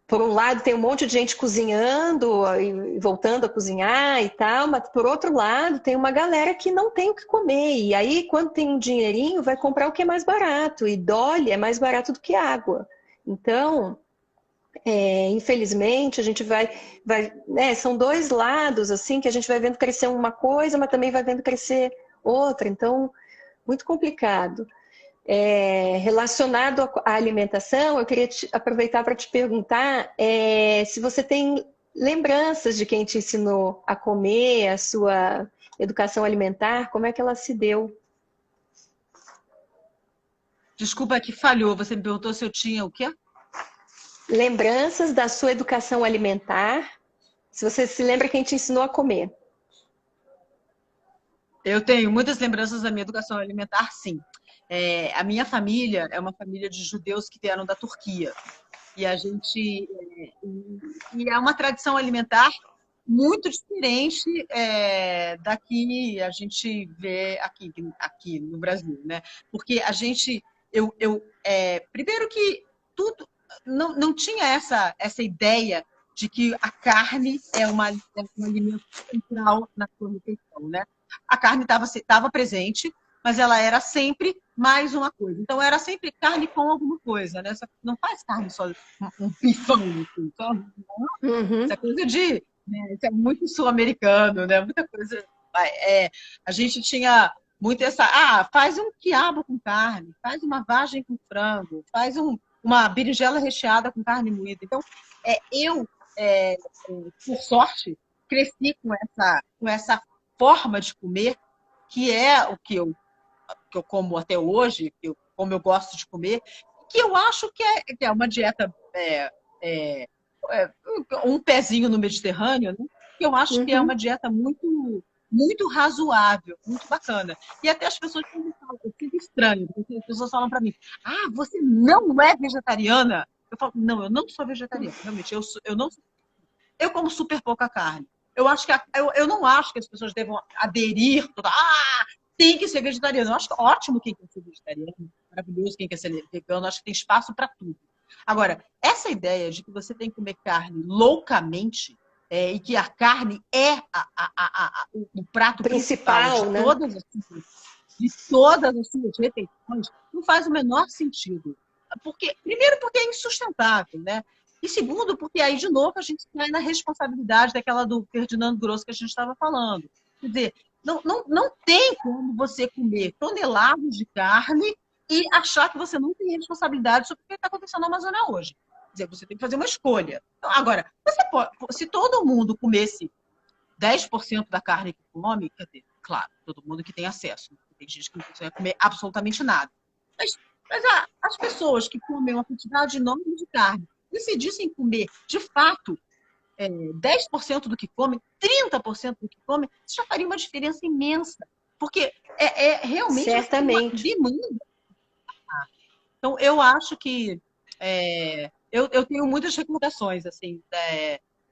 Por um lado, tem um monte de gente cozinhando e voltando a cozinhar e tal, mas, por outro lado, tem uma galera que não tem o que comer. E aí, quando tem um dinheirinho, vai comprar o que é mais barato. E Dolly é mais barato do que água. Então... infelizmente, a gente vai né, são dois lados assim que a gente vai vendo crescer uma coisa, mas também vai vendo crescer outra. Então, muito complicado. Relacionado à alimentação, eu queria aproveitar para te perguntar se você tem lembranças de quem te ensinou a comer, a sua educação alimentar, como é que ela se deu? Desculpa que falhou, você me perguntou se eu tinha o quê? Lembranças da sua educação alimentar, se você se lembra quem te ensinou a comer. Eu tenho muitas lembranças da minha educação alimentar, sim. A minha família é uma família de judeus que vieram da Turquia. E a gente... e é uma tradição alimentar muito diferente da que a gente vê aqui no Brasil, né? Porque a gente... primeiro que tudo... Não tinha essa ideia de que a carne é um alimento central na sua refeição, né? A carne estava presente, mas ela era sempre mais uma coisa. Então, era sempre carne com alguma coisa, né? Não faz carne só um bifão, assim, só. Uhum. Essa coisa de... Né? Isso é muito sul-americano, né? Muita coisa... a gente tinha muito essa... faz um quiabo com carne, faz uma vagem com frango, faz uma berinjela recheada com carne moída. Então, por sorte, cresci com essa forma de comer, que é o que eu como até hoje, como eu gosto de comer, que eu acho que é uma dieta, um pezinho no Mediterrâneo, né? Que eu acho que é uma dieta muito, muito razoável, muito bacana. E até as pessoas falam, eu fico estranho, porque as pessoas falam para mim, você não é vegetariana? Eu falo, não, eu não sou vegetariana, realmente, eu como super pouca carne. Eu não acho que as pessoas devam aderir, tem que ser vegetariano. Eu acho ótimo quem quer ser vegetariano, maravilhoso quem quer ser vegano, acho que tem espaço para tudo. Agora, essa ideia de que você tem que comer carne loucamente e que a carne é o prato principal de, né? de todas as suas refeições, não faz o menor sentido. Primeiro, porque é insustentável, né? E segundo, porque aí, de novo, a gente cai na responsabilidade daquela do Ferdinando Grosso que a gente estava falando. Quer dizer, não tem como você comer toneladas de carne e achar que você não tem responsabilidade sobre o que está acontecendo na Amazônia hoje. Quer dizer, você tem que fazer uma escolha. Então, agora, se todo mundo comesse 10% da carne que come, quer dizer, claro, todo mundo que tem acesso. Tem gente que não consegue comer absolutamente nada. Mas as pessoas que comem uma quantidade enorme de carne decidissem comer, de fato, 10% do que comem, 30% do que comem, isso já faria uma diferença imensa. Porque realmente certamente uma demanda. Então, eu acho que eu tenho muitas recordações assim,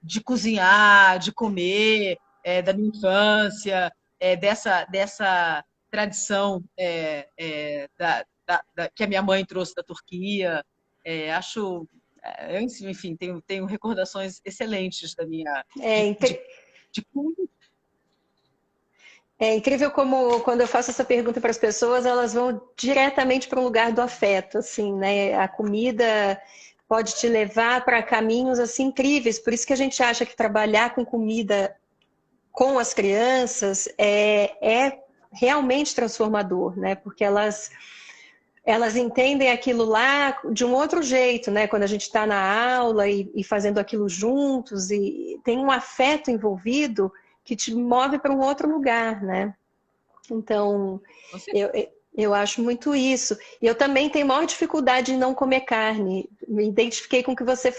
de cozinhar, de comer, da minha infância, dessa tradição que a minha mãe trouxe da Turquia. Acho, enfim, tenho recordações excelentes da minha É, de, de como. É incrível como, quando eu faço essa pergunta para as pessoas, elas vão diretamente para um lugar do afeto, assim, né? A comida pode te levar para caminhos assim incríveis. Por isso que a gente acha que trabalhar com comida com as crianças é realmente transformador, né? Porque elas entendem aquilo lá de um outro jeito, né? Quando a gente está na aula e fazendo aquilo juntos, e tem um afeto envolvido que te move para um outro lugar, né? Então, eu, eu acho muito isso. E eu também tenho maior dificuldade em não comer carne. Me identifiquei com o que você...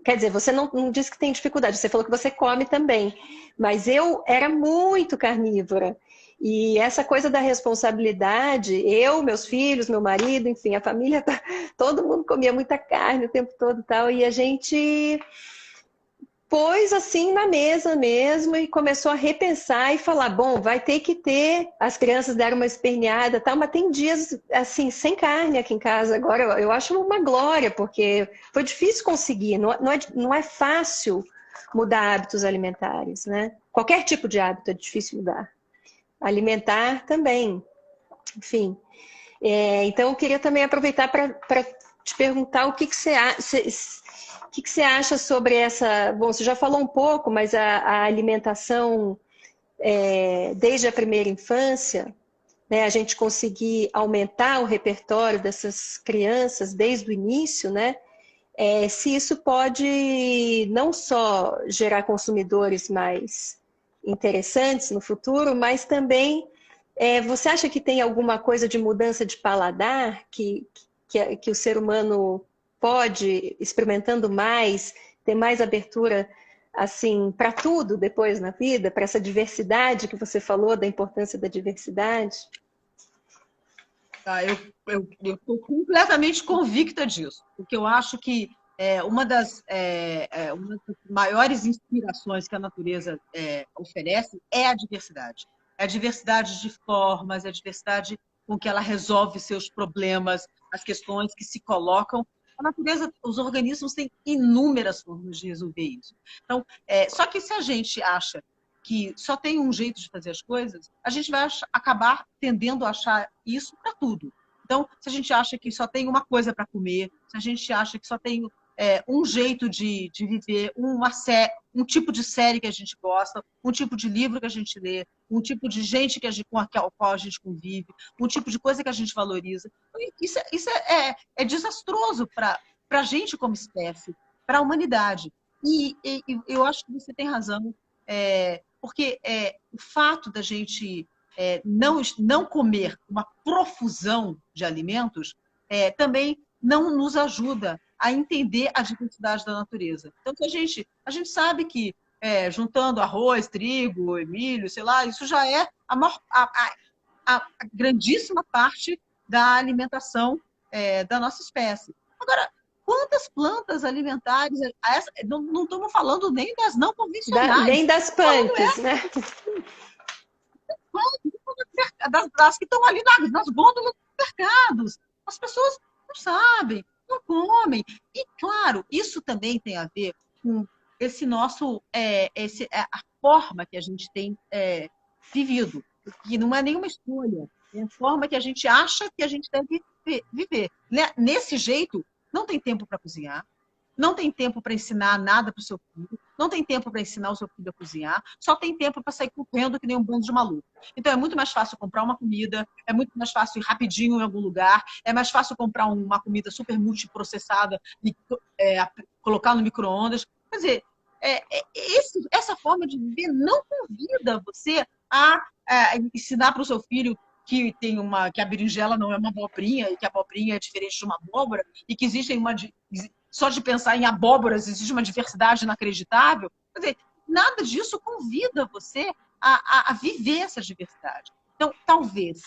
Quer dizer, você não disse que tem dificuldade, você falou que você come também. Mas eu era muito carnívora. E essa coisa da responsabilidade, eu, meus filhos, meu marido, enfim, a família, todo mundo comia muita carne o tempo todo e tal. E a gente pôs assim na mesa mesmo e começou a repensar e falar, bom, vai ter que ter, as crianças deram uma esperneada, tal, mas tem dias assim sem carne aqui em casa agora. Eu acho uma glória, porque foi difícil conseguir, não é fácil mudar hábitos alimentares, né? Qualquer tipo de hábito é difícil mudar. Alimentar também, enfim. Então eu queria também aproveitar para te perguntar o que você acha. O que você acha sobre essa... Bom, você já falou um pouco, mas a alimentação desde a primeira infância, né, a gente conseguir aumentar o repertório dessas crianças desde o início, né, se isso pode não só gerar consumidores mais interessantes no futuro, mas também você acha que tem alguma coisa de mudança de paladar que o ser humano pode, experimentando mais, ter mais abertura assim para tudo depois na vida, para essa diversidade que você falou, da importância da diversidade? Eu estou completamente convicta disso, porque eu acho que uma das maiores inspirações que a natureza oferece é a diversidade. É a diversidade de formas, é a diversidade com que ela resolve seus problemas, as questões que se colocam. A natureza, os organismos têm inúmeras formas de resolver isso. Então, só que se a gente acha que só tem um jeito de fazer as coisas, a gente vai acabar tendendo a achar isso para tudo. Então, se a gente acha que só tem uma coisa para comer, se a gente acha que só tem um jeito de viver, um tipo de série que a gente gosta, um tipo de livro que a gente lê, um tipo de gente com a qual a gente convive, um tipo de coisa que a gente valoriza. Isso é desastroso para a gente como espécie, para a humanidade. E eu acho que você tem razão, porque o fato da gente não comer uma profusão de alimentos também não nos ajuda a entender a diversidade da natureza. Então, a gente sabe que juntando arroz, trigo, milho, sei lá, isso já é a grandíssima parte da alimentação da nossa espécie. Agora, quantas plantas alimentares... Não estamos falando nem das não convencionais. Nem das punks, né? Das que estão ali nas gôndolas dos mercados. As pessoas não sabem, não comem. E, claro, isso também tem a ver com esse nosso... a forma que a gente tem vivido, que não é nenhuma escolha. É a forma que a gente acha que a gente deve viver. Nesse jeito, não tem tempo para cozinhar, não tem tempo para ensinar nada para o seu filho, não tem tempo para ensinar o seu filho a cozinhar, só tem tempo para sair correndo que nem um bando de maluco. Então é muito mais fácil comprar uma comida, é muito mais fácil ir rapidinho em algum lugar, é mais fácil comprar uma comida super multiprocessada e colocar no micro-ondas. Quer dizer, essa forma de viver não convida você a ensinar para o seu filho que a berinjela não é uma abobrinha e que a abobrinha é diferente de uma abóbora e que existem só de pensar em abóboras existe uma diversidade inacreditável. Quer dizer, nada disso convida você a viver essa diversidade. Então, talvez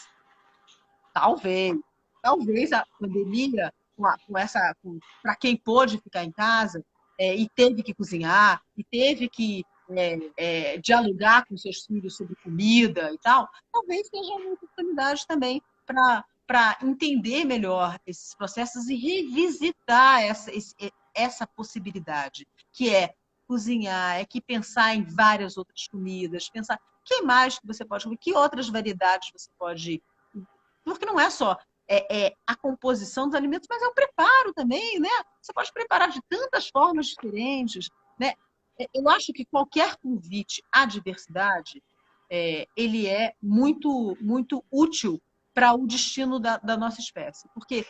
a pandemia, para quem pôde ficar em casa, e teve que cozinhar, e teve que dialogar com seus filhos sobre comida e tal, talvez seja uma oportunidade também para entender melhor esses processos e revisitar essa possibilidade, que é cozinhar, que pensar em várias outras comidas, pensar o que mais que você pode comer, que outras variedades você pode... Porque não é só a composição dos alimentos, mas é o preparo também, né? Você pode preparar de tantas formas diferentes, né? Eu acho que qualquer convite à diversidade, ele é muito, muito útil para o destino da nossa espécie. Porque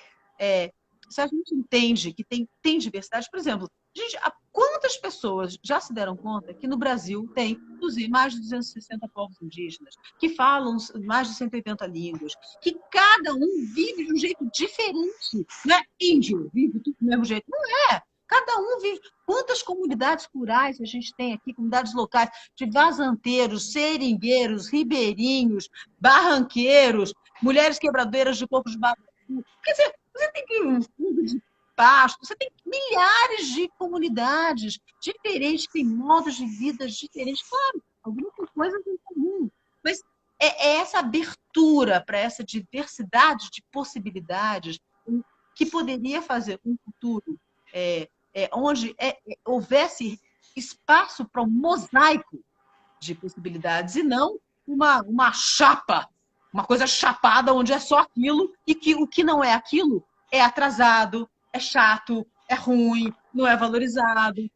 se a gente entende que tem diversidade, por exemplo, gente, quantas pessoas já se deram conta que no Brasil tem, inclusive, mais de 260 povos indígenas, que falam mais de 180 línguas, que cada um vive de um jeito diferente, né? Índio vive tudo do mesmo jeito. Não é! Cada um vive. Quantas comunidades rurais a gente tem aqui, comunidades locais, de vazanteiros, seringueiros, ribeirinhos, barranqueiros, mulheres quebradeiras de coco de babacu. Quer dizer, você tem um fundo de pasto, você tem milhares de comunidades diferentes, que têm modos de vida diferentes. Claro, algumas coisas em comum, mas é essa abertura para essa diversidade de possibilidades que poderia fazer um futuro onde houvesse espaço para um mosaico de possibilidades e não uma chapa, uma coisa chapada onde é só aquilo e que o que não é aquilo é atrasado, é chato, é ruim, não é valorizado.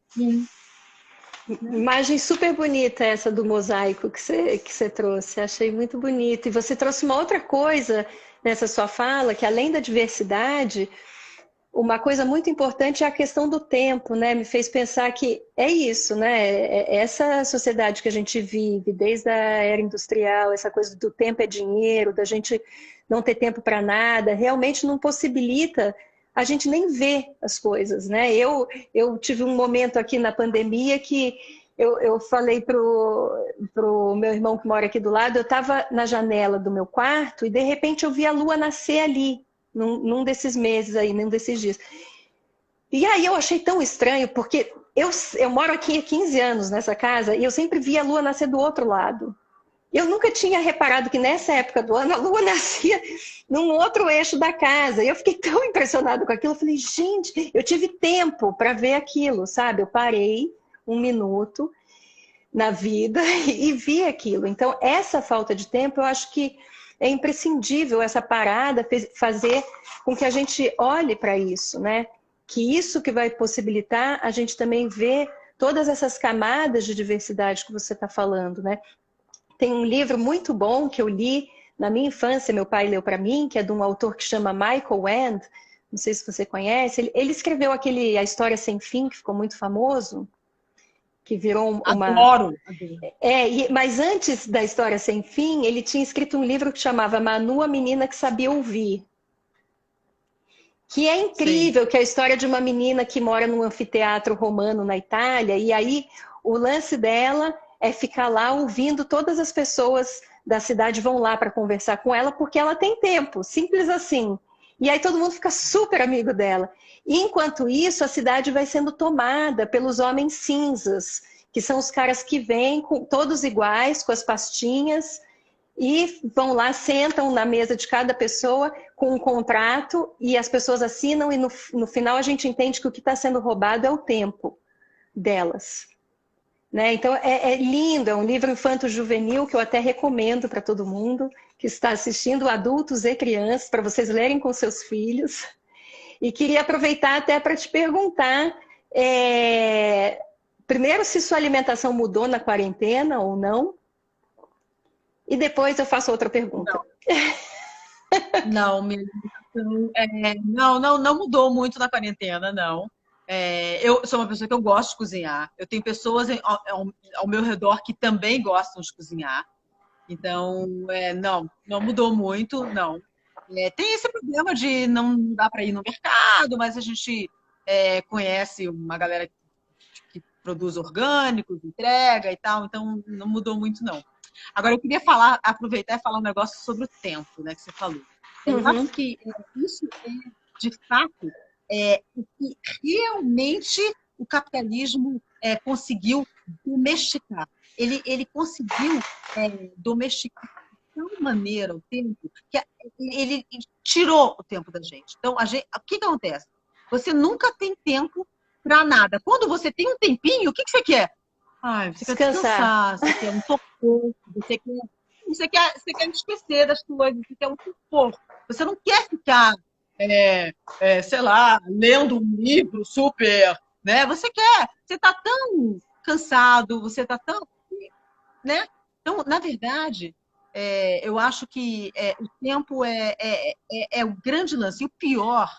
Imagem super bonita essa do mosaico que você trouxe. Achei muito bonito. E você trouxe uma outra coisa nessa sua fala, que além da diversidade, uma coisa muito importante é a questão do tempo, né? Me fez pensar que é isso, né? Essa sociedade que a gente vive, desde a era industrial, essa coisa do tempo é dinheiro, da gente não ter tempo para nada, realmente não possibilita a gente nem ver as coisas, né? Eu tive um momento aqui na pandemia que eu falei pro meu irmão que mora aqui do lado, eu estava na janela do meu quarto e de repente eu vi a lua nascer ali, num desses meses aí, num desses dias. E aí eu achei tão estranho, porque eu moro aqui há 15 anos nessa casa e eu sempre vi a lua nascer do outro lado. Eu nunca tinha reparado que nessa época do ano a lua nascia num outro eixo da casa. E eu fiquei tão impressionada com aquilo. Eu falei, gente, eu tive tempo para ver aquilo, sabe? Eu parei um minuto na vida e vi aquilo. Então, essa falta de tempo, eu acho que é imprescindível essa parada fazer com que a gente olhe para isso, né? Que isso que vai possibilitar a gente também ver todas essas camadas de diversidade que você está falando, né? Tem um livro muito bom que eu li na minha infância, meu pai leu para mim, que é de um autor que chama Michael Wend, não sei se você conhece, ele escreveu A História Sem Fim, que ficou muito famoso, que virou uma... Adoro! Mas antes da História Sem Fim, ele tinha escrito um livro que chamava Manu, a Menina que Sabia Ouvir, que é incrível, que é a história de uma menina que mora num anfiteatro romano na Itália, e aí o lance dela é ficar lá ouvindo, todas as pessoas da cidade vão lá para conversar com ela, porque ela tem tempo, simples assim. E aí todo mundo fica super amigo dela. E enquanto isso, a cidade vai sendo tomada pelos homens cinzas, que são os caras que vêm todos iguais, com as pastinhas, e vão lá, sentam na mesa de cada pessoa com um contrato, e as pessoas assinam, e no final a gente entende que o que está sendo roubado é o tempo delas. Né? Então, é lindo, é um livro infanto-juvenil que eu até recomendo para todo mundo que está assistindo, adultos e crianças, para vocês lerem com seus filhos. E queria aproveitar até para te perguntar, primeiro, se sua alimentação mudou na quarentena ou não, e depois eu faço outra pergunta. Não, minha alimentação não mudou muito na quarentena, não. Eu sou uma pessoa que eu gosto de cozinhar. Eu tenho pessoas ao meu redor que também gostam de cozinhar. Então, não mudou muito, não. Tem esse problema de não dá para ir no mercado, mas a gente conhece uma galera que produz orgânicos, entrega e tal, então não mudou muito, não. Agora, eu queria aproveitar e falar um negócio sobre o tempo, né, que você falou. Eu acho que isso é, de fato, o que realmente o capitalismo conseguiu domesticar. Ele conseguiu domesticar de tal maneira o tempo que ele tirou o tempo da gente. Então, o que acontece? Você nunca tem tempo para nada. Quando você tem um tempinho, o que você quer? Você quer descansar, você quer um socorro, você quer esquecer das coisas, você quer um socorro. Você não quer ficar, sei lá, lendo um livro super, né? Você está tão cansado, você está tão, né? Então, na verdade, eu acho que o tempo é o grande lance. E o pior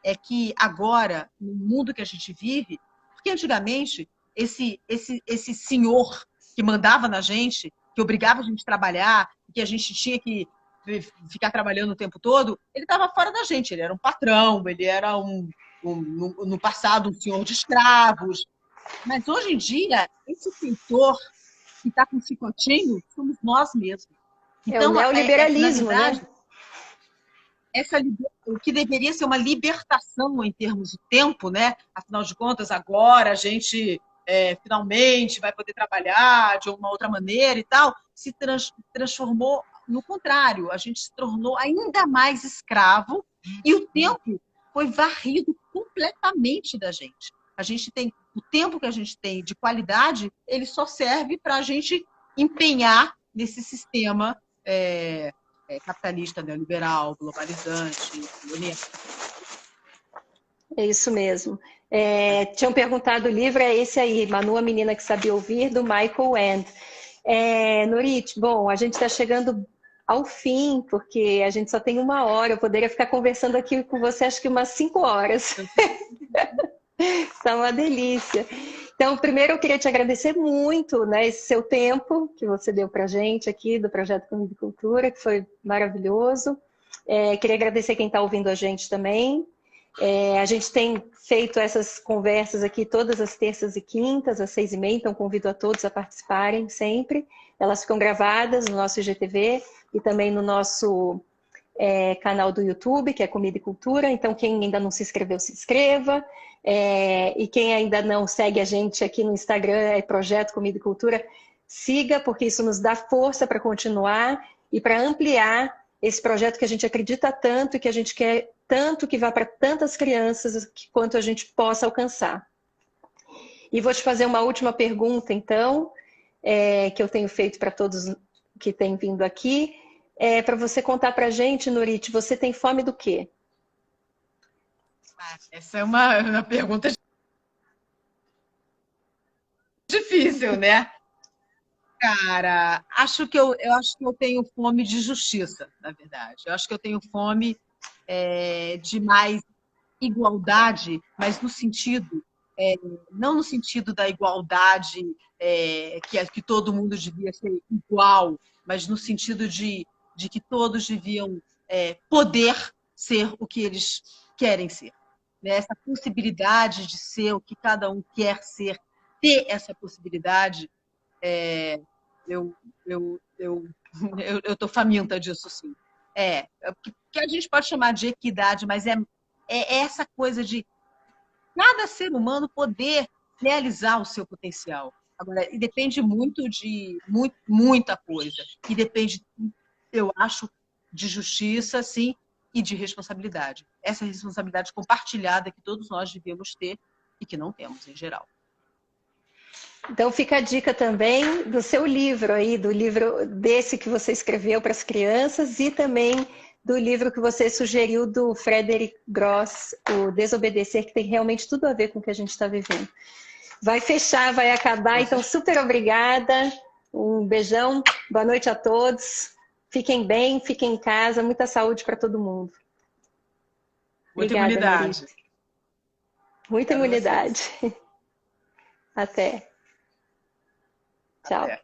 é que agora, no mundo que a gente vive, porque antigamente esse senhor que mandava na gente, que obrigava a gente a trabalhar, que a gente tinha que ficar trabalhando o tempo todo, ele estava fora da gente, ele era um patrão, ele era no passado um senhor de escravos. Mas hoje em dia, esse senhor que está com um chicotinho somos nós mesmos. É o Então, neoliberalismo, na verdade, né? o que deveria ser uma libertação em termos de tempo, né? Afinal de contas, agora a gente finalmente vai poder trabalhar de uma outra maneira e tal, se transformou no contrário. A gente se tornou ainda mais escravo e o tempo foi varrido completamente da gente. A gente tem o tempo que a gente tem de qualidade, ele só serve para a gente empenhar nesse sistema capitalista, neoliberal, globalizante, É isso mesmo. Tinham perguntado o livro, é esse aí, Manu, a Menina que Sabia Ouvir, do Michael Ende. Nurit, bom, a gente está chegando ao fim, porque a gente só tem 1 hora, eu poderia ficar conversando aqui com você acho que umas 5 horas. Está uma delícia. Então, primeiro eu queria te agradecer muito, né, esse seu tempo que você deu para a gente aqui do Projeto Comida e Cultura, que foi maravilhoso. Queria agradecer quem está ouvindo a gente também. A gente tem feito essas conversas aqui todas as terças e quintas, às 6h30, então convido a todos a participarem sempre. Elas ficam gravadas no nosso IGTV e também no nosso canal do YouTube, que é Comida e Cultura. Então, quem ainda não se inscreveu, se inscreva. E quem ainda não segue a gente aqui no Instagram, é Projeto Comida e Cultura, siga, porque isso nos dá força para continuar e para ampliar esse projeto que a gente acredita tanto e que a gente quer tanto que vá para tantas crianças quanto a gente possa alcançar. E vou te fazer uma última pergunta, então, que eu tenho feito para todos que têm vindo aqui. Para você contar para a gente, Nurit, você tem fome do quê? Essa é uma pergunta difícil, né? Cara, eu acho que eu tenho fome de justiça, na verdade. Eu acho que eu tenho fome de mais igualdade, mas no sentido, não no sentido da igualdade que todo mundo devia ser igual, mas no sentido de que todos deviam poder ser o que eles querem ser. Né? Essa possibilidade de ser o que cada um quer ser, ter essa possibilidade, eu estou faminta disso, sim. Que a gente pode chamar de equidade, mas é essa coisa de cada ser humano poder realizar o seu potencial. Agora, e depende muito de muita coisa. E depende, eu acho, de justiça, sim, e de responsabilidade. Essa responsabilidade compartilhada que todos nós devemos ter e que não temos, em geral. Então fica a dica também do seu livro aí, do livro desse que você escreveu para as crianças e também do livro que você sugeriu do Frederick Gross, O Desobedecer, que tem realmente tudo a ver com o que a gente está vivendo. Vai fechar, vai acabar, então super obrigada, um beijão, boa noite a todos, fiquem bem, fiquem em casa, muita saúde para todo mundo. Muita Obrigada, imunidade. Nurit. Muita imunidade. Até. Tchau. Até.